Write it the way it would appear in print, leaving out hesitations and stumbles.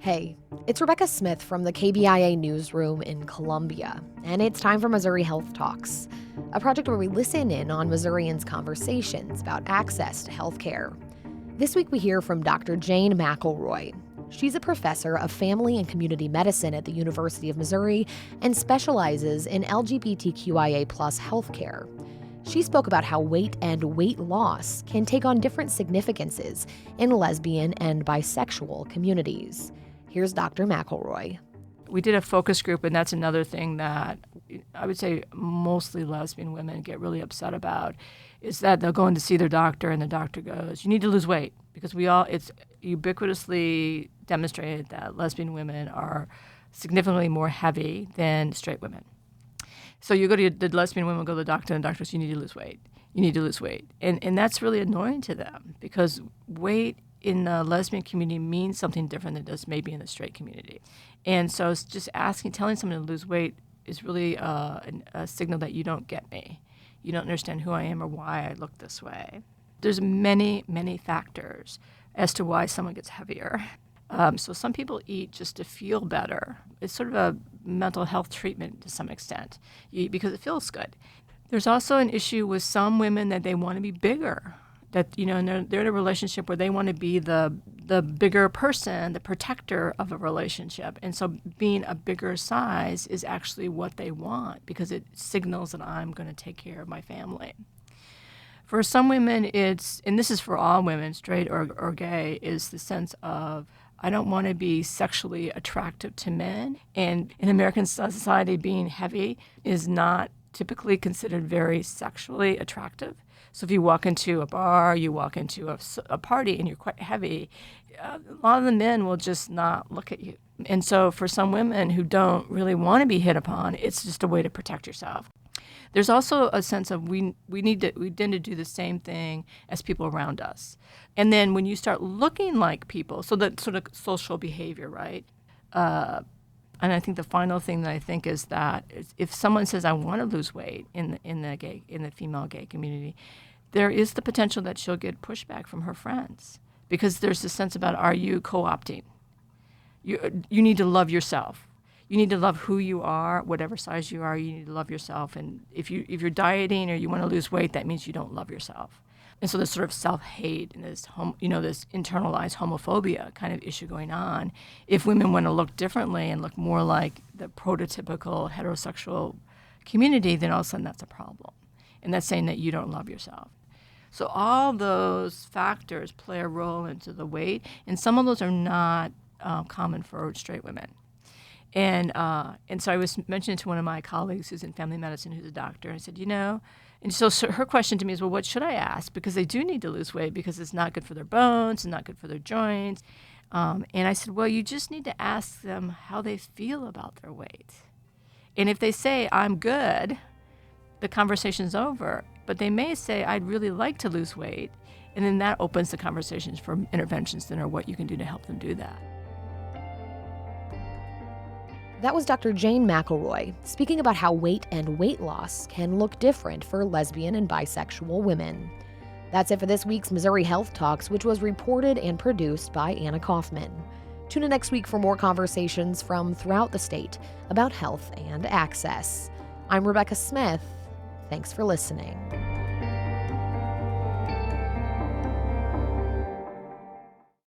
Hey, it's Rebecca Smith from the KBIA newsroom in Columbia, and it's time for Missouri Health Talks, a project where we listen in on Missourians' conversations about access to health care. This week we hear from Dr. Jane McElroy. She's a professor of family and community medicine at the University of Missouri and specializes in LGBTQIA+ healthcare. She spoke about how weight and weight loss can take on different significances in lesbian and bisexual communities. Here's Dr. McElroy. We did a focus group, and that's another thing that I would say mostly lesbian women get really upset about, is that they'll go in to see their doctor, and the doctor goes, you need to lose weight, because it's ubiquitously demonstrated that lesbian women are significantly more heavy than straight women. So you go to the lesbian women, go to the doctor, and the doctor says, you need to lose weight. You need to lose weight. And that's really annoying to them, because weight in the lesbian community means something different than it does maybe in the straight community. And so it's just telling someone to lose weight is really a signal that you don't get me. You don't understand who I am or why I look this way. There's many, many factors as to why someone gets heavier. So some people eat just to feel better. It's sort of a mental health treatment to some extent, because it feels good. There's also an issue with some women that they want to be bigger. That, and they're in a relationship where they want to be the bigger person, the protector of a relationship. And so being a bigger size is actually what they want, because it signals that I'm going to take care of my family. For some women, and this is for all women, straight or gay, is the sense of, I don't want to be sexually attractive to men. And in American society, being heavy is not typically considered very sexually attractive. So if you walk into a bar, you walk into a party, and you're quite heavy, a lot of the men will just not look at you. And so for some women who don't really want to be hit upon, it's just a way to protect yourself. There's also a sense of we tend to do the same thing as people around us. And then when you start looking like people, so that sort of social behavior, right? And I think the final thing that I think is that if someone says, I want to lose weight in the female gay community, there is the potential that she'll get pushback from her friends, because there's this sense about, are you co-opting? You need to love yourself. You need to love who you are, whatever size you are. You need to love yourself. And if you're dieting or you want to lose weight, that means you don't love yourself. And so there's sort of self-hate and this internalized homophobia kind of issue going on. If women want to look differently and look more like the prototypical heterosexual community, then all of a sudden that's a problem. And that's saying that you don't love yourself. So all those factors play a role into the weight, and some of those are not common for straight women. And so I was mentioning to one of my colleagues who's in family medicine, who's a doctor, and I said, and so her question to me is, well, what should I ask? Because they do need to lose weight, because it's not good for their bones and not good for their joints. And I said, well, you just need to ask them how they feel about their weight. And if they say, I'm good, the conversation's over. But they may say, I'd really like to lose weight. And then that opens the conversations for interventions that are what you can do to help them do that. That was Dr. Jane McElroy speaking about how weight and weight loss can look different for lesbian and bisexual women. That's it for this week's Missouri Health Talks, which was reported and produced by Anna Kaufman. Tune in next week for more conversations from throughout the state about health and access. I'm Rebecca Smith. Thanks for listening.